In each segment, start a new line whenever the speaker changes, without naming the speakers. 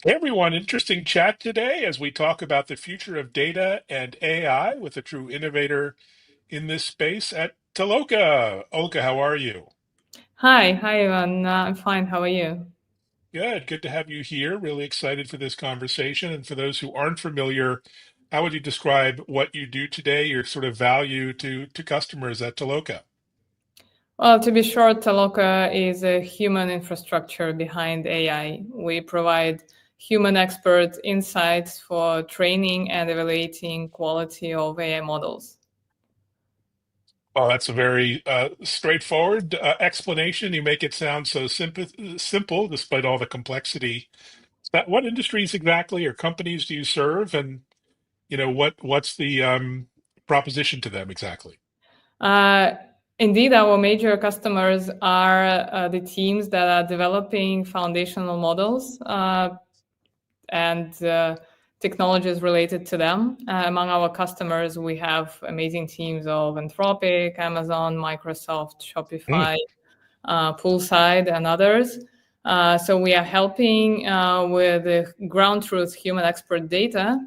Hey everyone, interesting chat today as we talk about the future of data and AI with a true innovator in this space at Toloka. Olga, how are you?
Hi, Ivan. I'm fine. How are you?
Good to have you here. Really excited for this conversation. And for those who aren't familiar, how would you describe what you do today, your sort of value to customers at Toloka?
Well, to be short, Toloka is a human infrastructure behind AI. We provide human expert insights for training and evaluating quality of AI models.
Oh, that's a very straightforward explanation. You make it sound so simple despite all the complexity. What industries exactly or companies do you serve? And what's the proposition to them exactly?
Uh, Indeed, our major customers are the teams that are developing foundational models and technologies related to them. Among our customers, we have amazing teams of Anthropic, Amazon, Microsoft,
Mm,
Shopify, Poolside, and others. So we are helping with the ground truth human expert data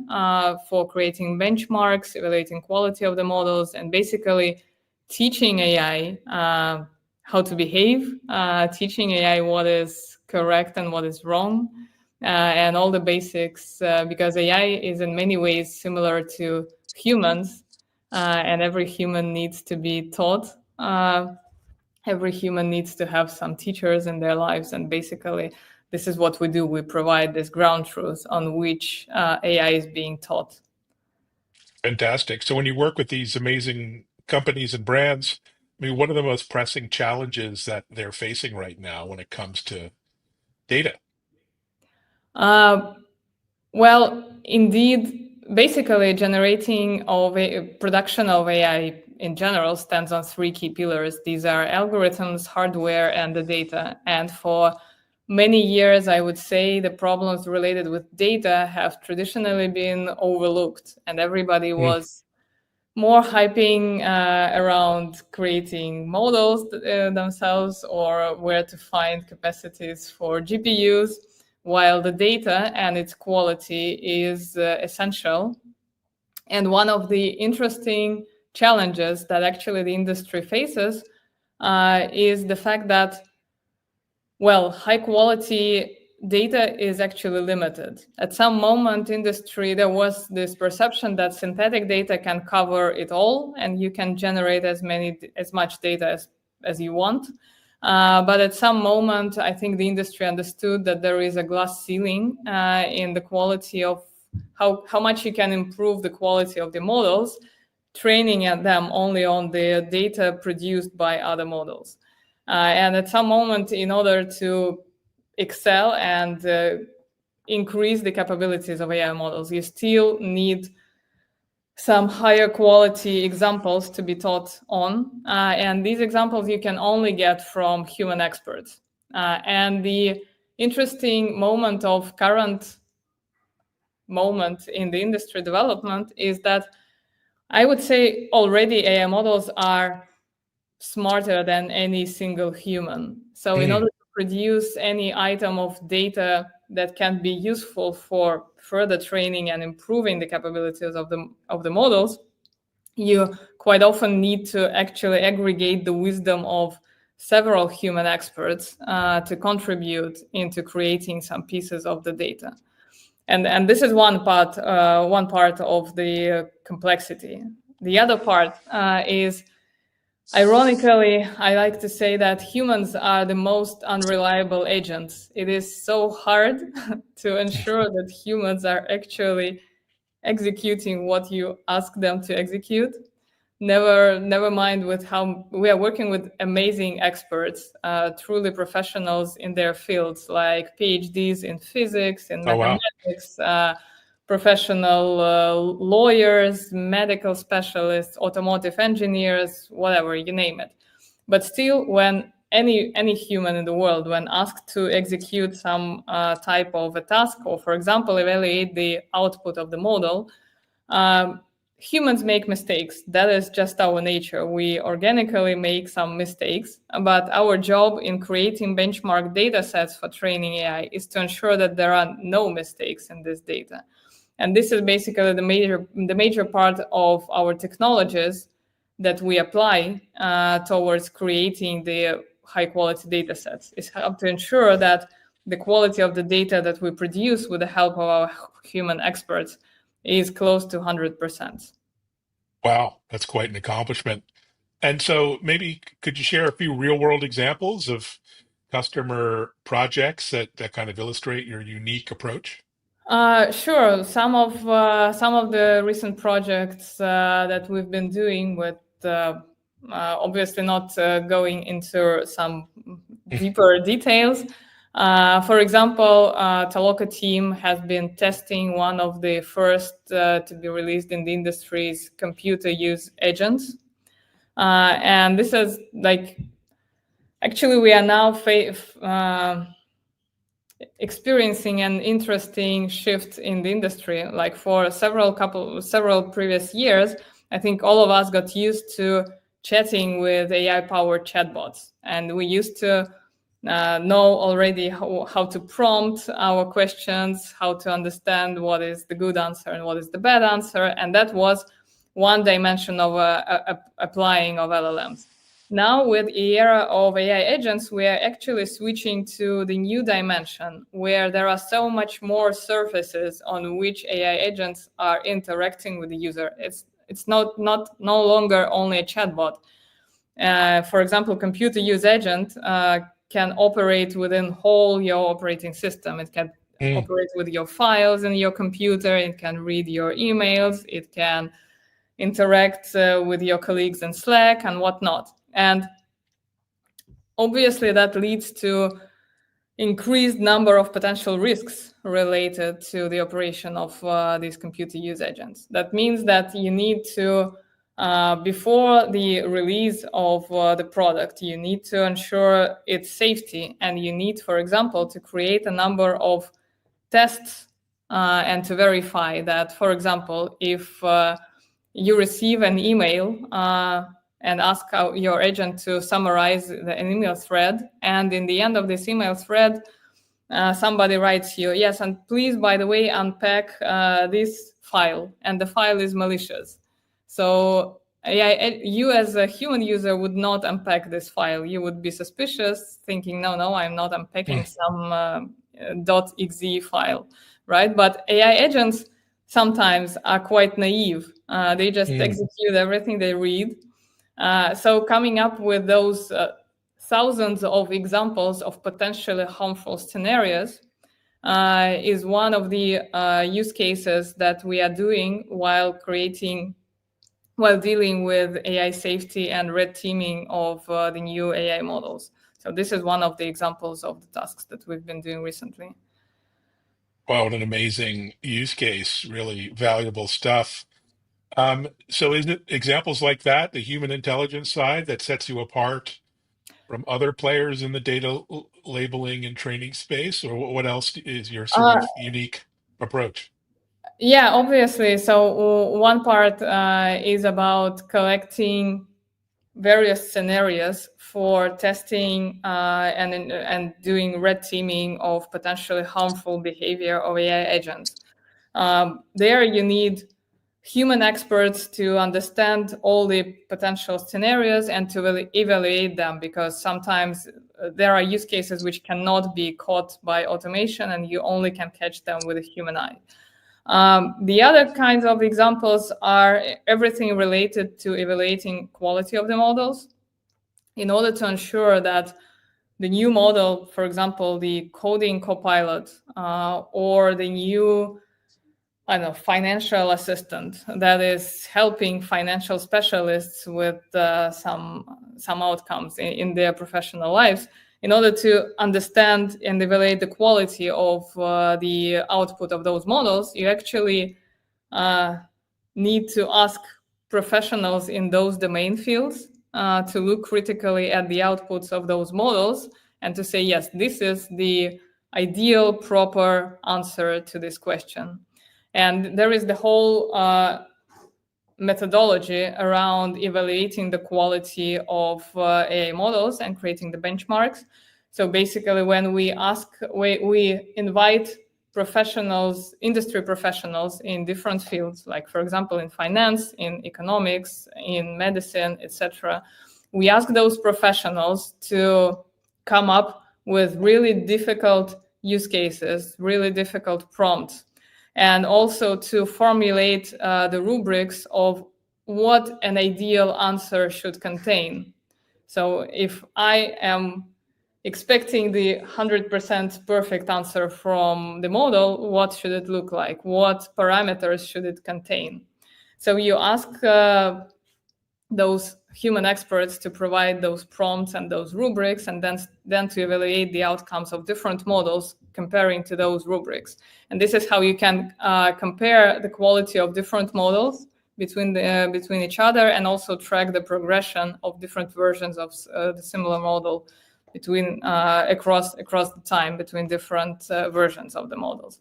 for creating benchmarks, evaluating quality of the models, and basically teaching AI how to behave, teaching AI what is correct and what is wrong, and all the basics, because AI is in many ways similar to humans, and every human needs to be taught. Every human needs to have some teachers in their lives, and basically, this is what we do. We provide this ground truth on which AI is being taught.
fantastic. So when you work with these amazing companies and brands, I mean, what are the most pressing challenges that they're facing right now when it comes to data?
Uh, Well, indeed, basically, generating of a production of AI in general stands on three key pillars. These are algorithms, hardware, and the data. And for many years, I would say the problems related with data have traditionally been overlooked, and everybody
Mm,
was more hyping around creating models themselves or where to find capacities for GPUs, while the data and its quality is essential. And one of the interesting challenges that actually the industry faces is the fact that, well, high quality data is actually limited. At some moment industry there was this perception that synthetic data can cover it all and you can generate as much data as you want. But at some moment, I think the industry understood that there is a glass ceiling in the quality of how much you can improve the quality of the models, training at them only on the data produced by other models. And at some moment, in order to excel and increase the capabilities of AI models, you still need some higher quality examples to be taught on. And these examples you can only get from human experts. And the interesting current moment in the industry development is that I would say already AI models are smarter than any single human. So in
mm.
order to produce any item of data that can be useful for further training and improving the capabilities of the models, you quite often need to actually aggregate the wisdom of several human experts to contribute into creating some pieces of the data. And this is one part of the complexity. The other part is, ironically, I like to say that humans are the most unreliable agents. It is so hard to ensure that humans are actually executing what you ask them to execute. Never mind with how we are working with amazing experts, truly professionals in their fields, like PhDs in physics, in
Oh, wow.
mathematics, professional lawyers, medical specialists, automotive engineers, whatever, you name it. But still, when any human in the world, when asked to execute some type of a task, or for example, evaluate the output of the model, um, humans make mistakes. That is just our nature. We organically make some mistakes, but our job in creating benchmark data sets for training AI is to ensure that there are no mistakes in this data. And this is basically the major part of our technologies that we apply towards creating the high quality data sets, is how to ensure that the quality of the data that we produce with the help of our human experts is close to 100%.
Wow, that's quite an accomplishment. And so maybe could you share a few real world examples of customer projects that kind of illustrate your unique approach?
Sure. Some of the recent projects that we've been doing with obviously not going into some deeper details. For example, Toloka team has been testing one of the first to be released in the industry's computer use agents. And this is like, actually, we are now experiencing an interesting shift in the industry. Like for several previous years, I think all of us got used to chatting with AI powered chatbots, and we used to know already how to prompt our questions, how to understand what is the good answer and what is the bad answer, and that was one dimension of applying of LLMs. Now, with the era of AI agents, we are actually switching to the new dimension where there are so much more surfaces on which AI agents are interacting with the user. It's not no longer only a chatbot. For example, computer use agent can operate within whole your operating system. It can
Mm,
operate with your files in your computer. It can read your emails. It can interact with your colleagues in Slack and whatnot. And obviously that leads to increased number of potential risks related to the operation of these computer use agents. That means that you need to, before the release of the product, you need to ensure its safety, and you need, for example, to create a number of tests and to verify that, for example, if you receive an email and ask your agent to summarize an email thread, and in the end of this email thread, somebody writes you, yes, and please, by the way, unpack this file, and the file is malicious. So you as a human user would not unpack this file. You would be suspicious, thinking, no, I'm not unpacking
mm,
some .exe file, right? But AI agents sometimes are quite naive. They just
mm.
execute everything they read. So coming up with those thousands of examples of potentially harmful scenarios is one of the use cases that we are doing while dealing with AI safety and red teaming of the new AI models. So this is one of the examples of the tasks that we've been doing recently.
Wow, what an amazing use case, really valuable stuff. So is it examples like that, the human intelligence side, that sets you apart from other players in the data labeling and training space, or what else is your sort
Uh,
of unique approach?
yeah, obviously. So one part is about collecting various scenarios for testing and doing red teaming of potentially harmful behavior of AI agents. There you need human experts to understand all the potential scenarios and to evaluate them, because sometimes there are use cases which cannot be caught by automation and you only can catch them with a human eye. The other kinds of examples are everything related to evaluating quality of the models in order to ensure that the new model, for example, the coding copilot or the new financial assistant that is helping financial specialists with some outcomes in their professional lives, in order to understand and evaluate the quality of the output of those models, you actually need to ask professionals in those domain fields to look critically at the outputs of those models and to say, yes, this is the ideal, proper answer to this question. And there is the whole methodology around evaluating the quality of AI models and creating the benchmarks. So basically, when we invite professionals, industry professionals in different fields, like for example in finance, in economics, in medicine, etc. We ask those professionals to come up with really difficult use cases, really difficult prompts, and also to formulate the rubrics of what an ideal answer should contain. So if I am expecting the 100% perfect answer from the model, what should it look like? What parameters should it contain? So you ask those human experts to provide those prompts and those rubrics, and then to evaluate the outcomes of different models comparing to those rubrics. And this is how you can compare the quality of different models between each other, and also track the progression of different versions of the similar model across the time between different versions of the models.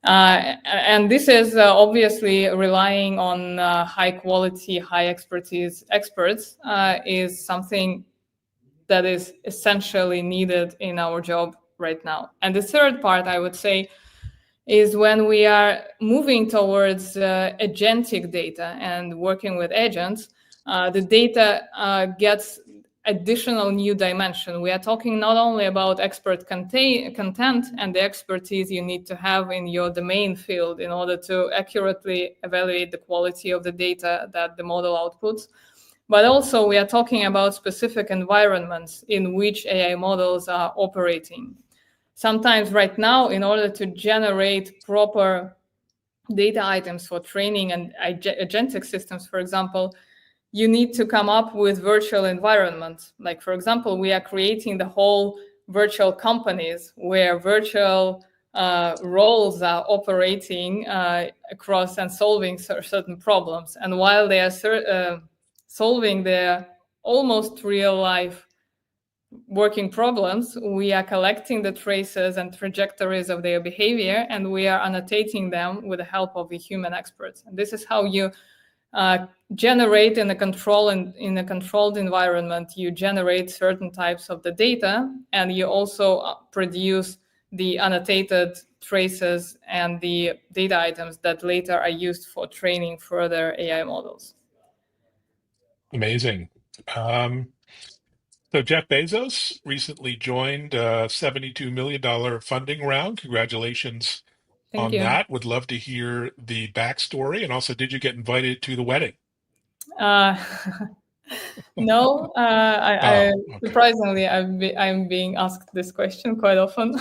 And this is obviously relying on high quality, high expertise experts is something that is essentially needed in our job right now. And the third part, I would say, is when we are moving towards agentic data and working with agents, the data gets additional new dimension. We are talking not only about expert content and the expertise you need to have in your domain field in order to accurately evaluate the quality of the data that the model outputs, but also we are talking about specific environments in which AI models are operating. Sometimes right now, in order to generate proper data items for training and agentic systems, for example, you need to come up with virtual environments. Like, for example, we are creating the whole virtual companies where virtual roles are operating across and solving certain problems. And while they are solving their almost real life working problems, we are collecting the traces and trajectories of their behavior, and we are annotating them with the help of the human experts. And this is how you generate in a controlled environment. You generate certain types of the data, and you also produce the annotated traces and the data items that later are used for training further AI models.
Amazing. So Jeff Bezos recently joined a $72 million funding round. Congratulations
Thank
on
you.
that. Would love to hear the backstory. And also, did you get invited to the wedding?
No,
Oh, okay.
surprisingly, I'm being asked this question quite often.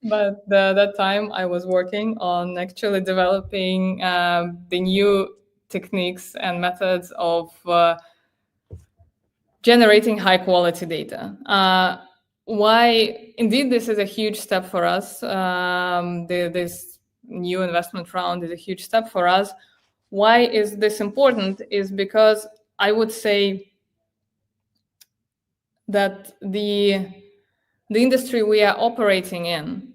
But that time I was working on actually developing the new techniques and methods of generating high quality data. Why, indeed, this is a huge step for us. This new investment round is a huge step for us. Why is this important? Is because I would say that the industry we are operating in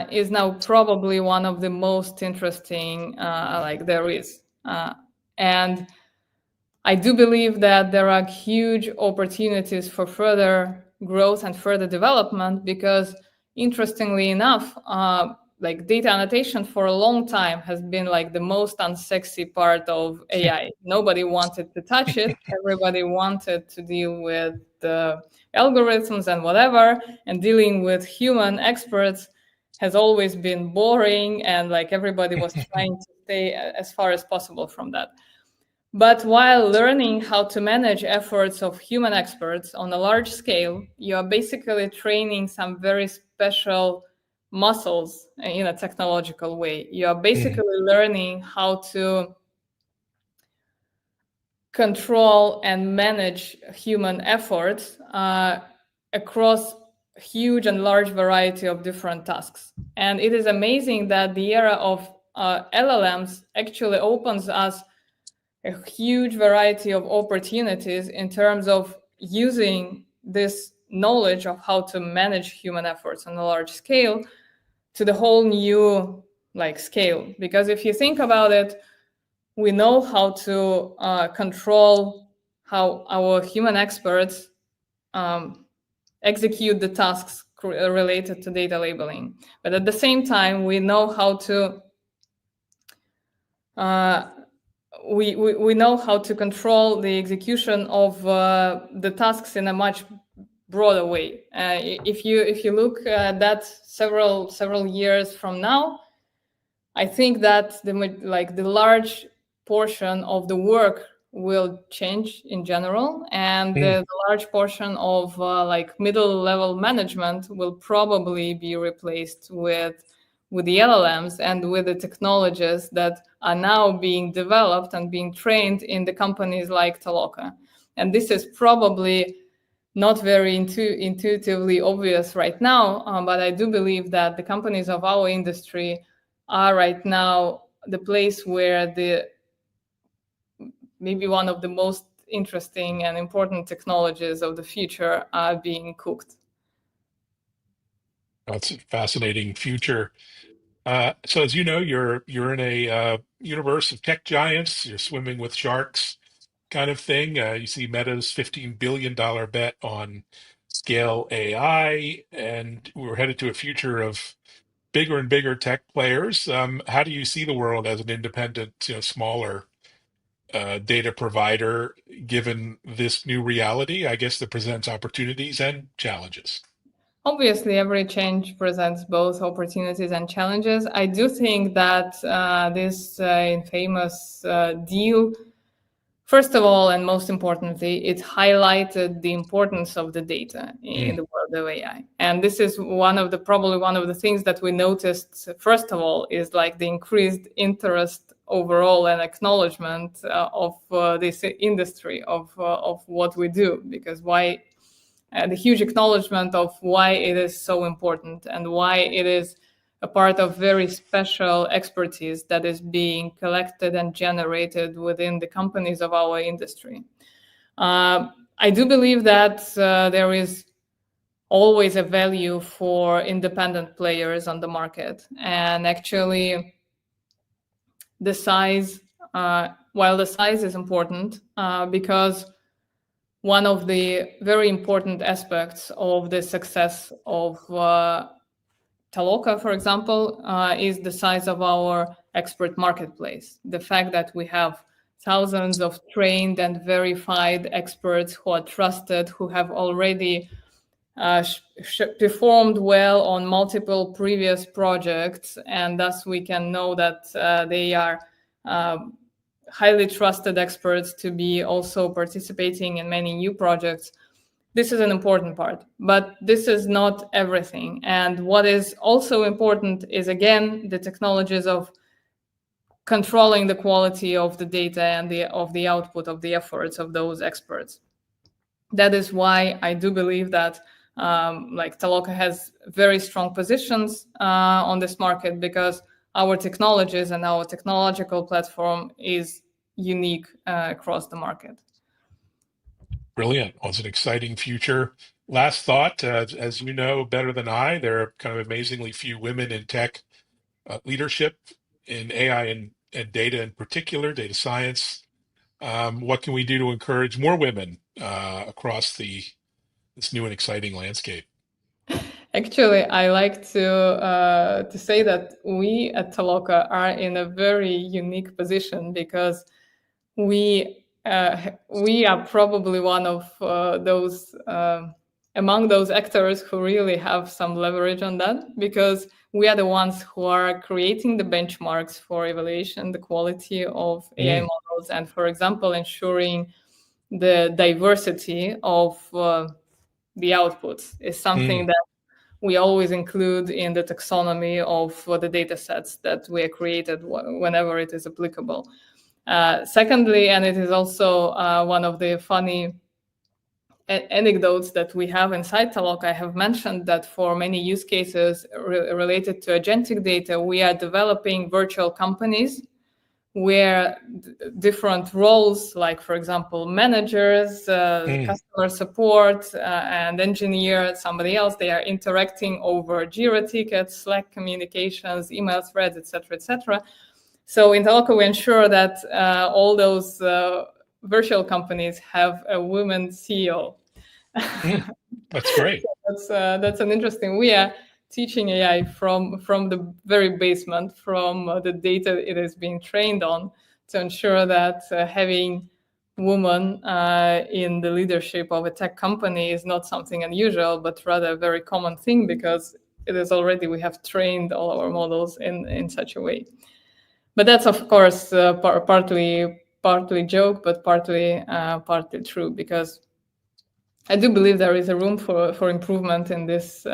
is now probably one of the most interesting like there is. And I do believe that there are huge opportunities for further growth and further development because, interestingly enough, like data annotation for a long time has been like the most unsexy part of AI. Nobody wanted to touch it. Everybody wanted to deal with the algorithms and whatever, and dealing with human experts has always been boring, and like everybody was trying to stay as far as possible from that. But while learning how to manage efforts of human experts on a large scale, you are basically training some very special muscles in a technological way. You are basically learning how to control and manage human efforts across a huge and large variety of different tasks. And it is amazing that the era of LLMs actually opens us a huge variety of opportunities in terms of using this knowledge of how to manage human efforts on a large scale to the whole new like scale. Because if you think about it, we know how to control how our human experts execute the tasks related to data labeling. But at the same time, we know how to we know how to control the execution of the tasks in a much broader way. If you look at that several years from now, I think that the large portion of the work will change in general, and
Mm.
the large portion of middle level management will probably be replaced with the LLMs and with the technologies that are now being developed and being trained in the companies like Toloka. And this is probably not very intuitively obvious right now, but I do believe that the companies of our industry are right now the place where maybe one of the most interesting and important technologies of the future are being cooked.
That's a fascinating future. So as you know, you're in a universe of tech giants. You're swimming with sharks, kind of thing. You see Meta's $15 billion bet on scale AI, and we're headed to a future of bigger and bigger tech players. How do you see the world as an independent, smaller data provider, given this new reality? I guess that presents opportunities and challenges.
Obviously, every change presents both opportunities and challenges. I do think that this infamous deal, first of all, and most importantly, it highlighted the importance of the data in
Mm,
the world of AI. And this is probably one of the things that we noticed, first of all, is like the increased interest overall and acknowledgement of this industry, of what we do, because the huge acknowledgement of why it is so important and why it is a part of very special expertise that is being collected and generated within the companies of our industry. I do believe that there is always a value for independent players on the market. And actually, the size, while the size is important, because one of the very important aspects of the success of Toloka, for example, is the size of our expert marketplace. The fact that we have thousands of trained and verified experts who are trusted, who have already performed well on multiple previous projects, and thus we can know that they are highly trusted experts to be also participating in many new projects. This is an important part, but this is not everything. And what is also important is, again, the technologies of controlling the quality of the data and of the output of the efforts of those experts. That is why I do believe that Toloka has very strong positions on this market, because our technologies and our technological platform is unique across the market.
brilliant. Well, it's an exciting future. Last thought, as you know better than I, there are kind of amazingly few women in tech leadership in AI and data in particular, data science. What can we do to encourage more women across this new and exciting landscape?
Actually, I like to say that we at Toloka are in a very unique position, because we are probably one of those among those actors who really have some leverage on that, because we are the ones who are creating the benchmarks for evaluation, the quality of AI
Mm,
models, and, for example, ensuring the diversity of the outputs is something
mm.
that we always include in the taxonomy of the data sets that we are created whenever it is applicable. Secondly, and it is also one of the funny anecdotes that we have inside Toloka, I have mentioned that for many use cases related to agentic data, we are developing virtual companies where different roles, like, for example, managers,
Mm.
customer support, and engineer, somebody else, they are interacting over Jira tickets, Slack communications, email threads, etc., etc. So in Toloka, we ensure that all those virtual companies have a woman CEO.
Mm, that's great.
That's an interesting. We are teaching AI from the very basement, from the data it is being trained on, to ensure that having women in the leadership of a tech company is not something unusual, but rather a very common thing, because it is already, we have trained all our models in such a way. But that's of course partly joke, but partly true, because I do believe there is a room for improvement in this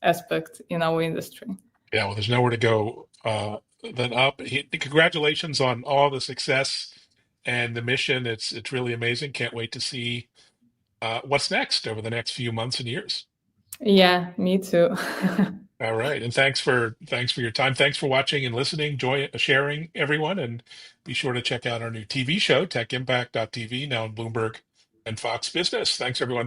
aspect in our industry.
Yeah, well, there's nowhere to go than up. Congratulations on all the success and the mission. It's really amazing. Can't wait to see what's next over the next few months and years.
Yeah, me too.
All right, and thanks for your time. Thanks for watching and listening. Joy sharing, everyone, and be sure to check out our new TV show, TechImpact.tv, now in Bloomberg and Fox Business. Thanks, everyone.